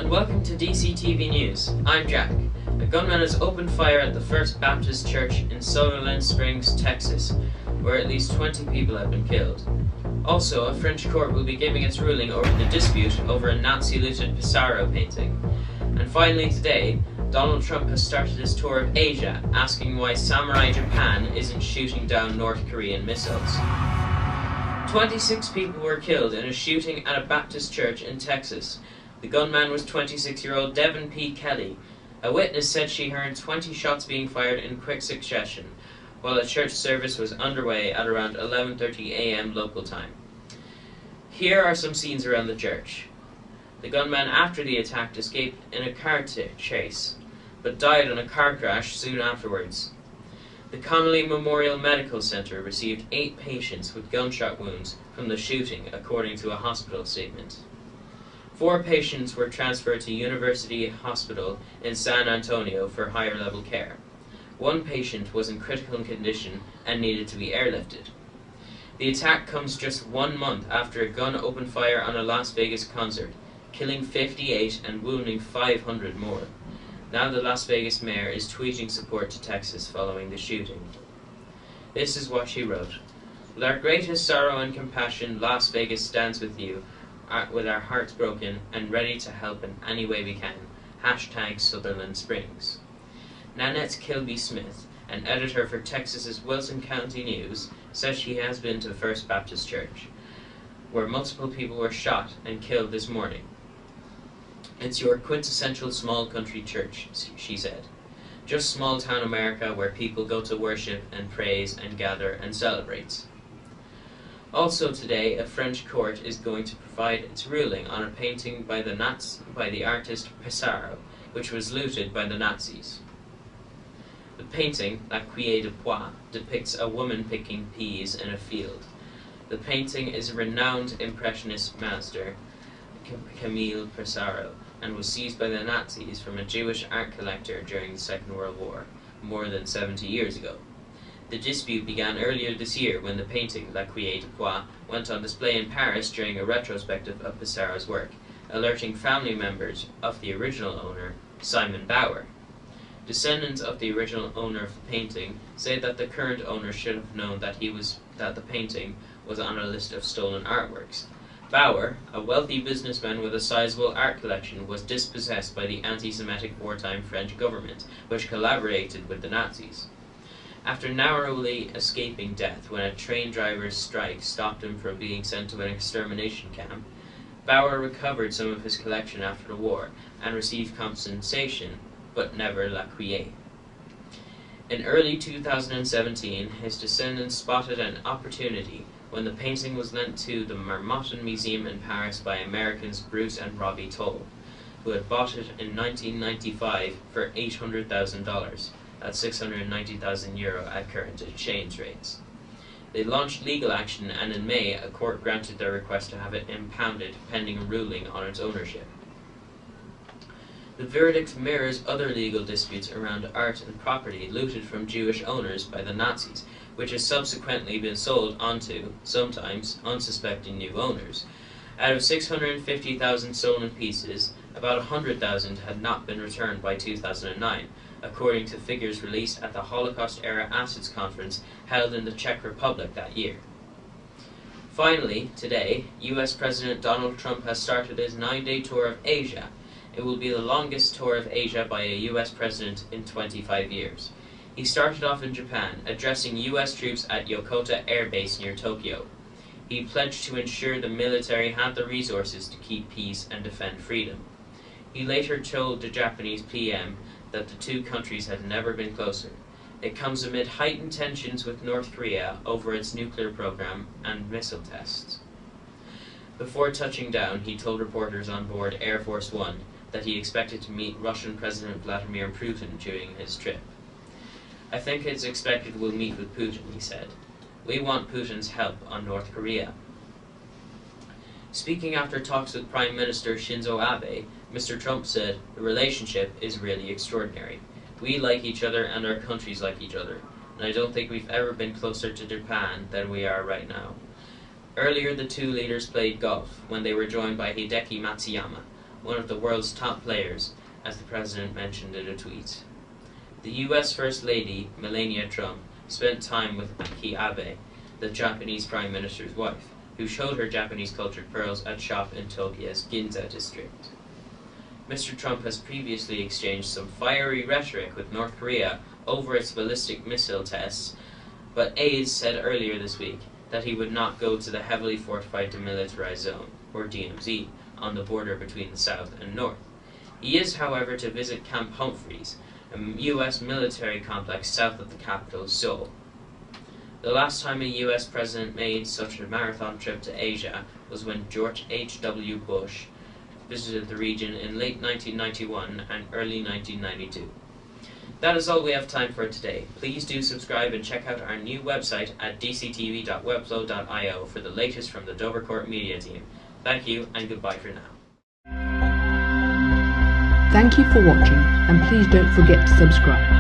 and welcome to DCTV News. I'm Jack. A gunman has opened fire at the First Baptist Church in Sutherland Springs, Texas, where at least 20 people have been killed. Also, a French court will be giving its ruling over the dispute over a Nazi-looted Pissarro painting. And finally today, Donald Trump has started his tour of Asia, asking why Samurai Japan isn't shooting down North Korean missiles. 26 people were killed in a shooting at a Baptist church in Texas. The gunman was 26-year-old Devin P. Kelly. A witness said she heard 20 shots being fired in quick succession, while a church service was underway at around 11:30 a.m. local time. Here are some scenes around the church. The gunman after the attack escaped in a car chase, but died in a car crash soon afterwards. The Connolly Memorial Medical Center received 8 patients with gunshot wounds from the shooting, according to a hospital statement. 4 patients were transferred to University Hospital in San Antonio for higher-level care. 1 patient was in critical condition and needed to be airlifted. The attack comes just 1 month after a gun opened fire on a Las Vegas concert, killing 58 and wounding 500 more. Now the Las Vegas mayor is tweeting support to Texas following the shooting. This is what she wrote. With our greatest sorrow and compassion, Las Vegas stands with you, with our hearts broken and ready to help in any way we can. Hashtag Sutherland Springs. Nanette Kilby-Smith, an editor for Texas's Wilson County News, says she has been to First Baptist Church, where multiple people were shot and killed this morning. It's your quintessential small country church, she said. Just small town America where people go to worship and praise and gather and celebrate. Also today, a French court is going to provide its ruling on a painting by the artist Pissarro, which was looted by the Nazis. The painting, La Cuillère de Pois, depicts a woman picking peas in a field. The painting is a renowned Impressionist master, Camille Pissarro, and was seized by the Nazis from a Jewish art collector during the Second World War, more than 70 years ago. The dispute began earlier this year when the painting, La Cuillère de Pois, went on display in Paris during a retrospective of Pissarro's work, alerting family members of the original owner, Simon Bauer. Descendants of the original owner of the painting say that the current owner should have known that the painting was on a list of stolen artworks. Bauer, a wealthy businessman with a sizable art collection, was dispossessed by the anti-Semitic wartime French government, which collaborated with the Nazis. After narrowly escaping death when a train driver's strike stopped him from being sent to an extermination camp, Bauer recovered some of his collection after the war and received compensation, but never La Cuillère. In early 2017, his descendants spotted an opportunity when the painting was lent to the Marmottan Museum in Paris by Americans Bruce and Robbie Toll, who had bought it in 1995 for $800,000, that's €690,000 at current exchange rates. They launched legal action, and in May, a court granted their request to have it impounded pending a ruling on its ownership. The verdict mirrors other legal disputes around art and property looted from Jewish owners by the Nazis, which has subsequently been sold onto, sometimes, unsuspecting new owners. Out of 650,000 stolen pieces, about 100,000 had not been returned by 2009, according to figures released at the Holocaust-era Assets Conference held in the Czech Republic that year. Finally, today, US President Donald Trump has started his 9-day tour of Asia. It will be the longest tour of Asia by a US president in 25 years. He started off in Japan, addressing US troops at Yokota Air Base near Tokyo. He pledged to ensure the military had the resources to keep peace and defend freedom. He later told the Japanese PM that the two countries had never been closer. It comes amid heightened tensions with North Korea over its nuclear program and missile tests. Before touching down, he told reporters on board Air Force One that he expected to meet Russian President Vladimir Putin during his trip. I think it's expected we'll meet with Putin, he said. We want Putin's help on North Korea. Speaking after talks with Prime Minister Shinzo Abe, Mr. Trump said, the relationship is really extraordinary. We like each other and our countries like each other, and I don't think we've ever been closer to Japan than we are right now. Earlier, the two leaders played golf when they were joined by Hideki Matsuyama, one of the world's top players, as the president mentioned in a tweet. The US First Lady, Melania Trump, spent time with Aki Abe, the Japanese Prime Minister's wife, who showed her Japanese cultured pearls at shop in Tokyo's Ginza district. Mr. Trump has previously exchanged some fiery rhetoric with North Korea over its ballistic missile tests, but aides said earlier this week that he would not go to the heavily fortified demilitarized zone, or DMZ, on the border between the South and North. He is, however, to visit Camp Humphreys, a U.S. military complex south of the capital, Seoul. The last time a U.S. president made such a marathon trip to Asia was when George H.W. Bush visited the region in late 1991 and early 1992. That is all we have time for today. Please do subscribe and check out our new website at dctv.webflow.io for the latest from the Dovercourt media team. Thank you, and goodbye for now. Thank you for watching, and please don't forget to subscribe.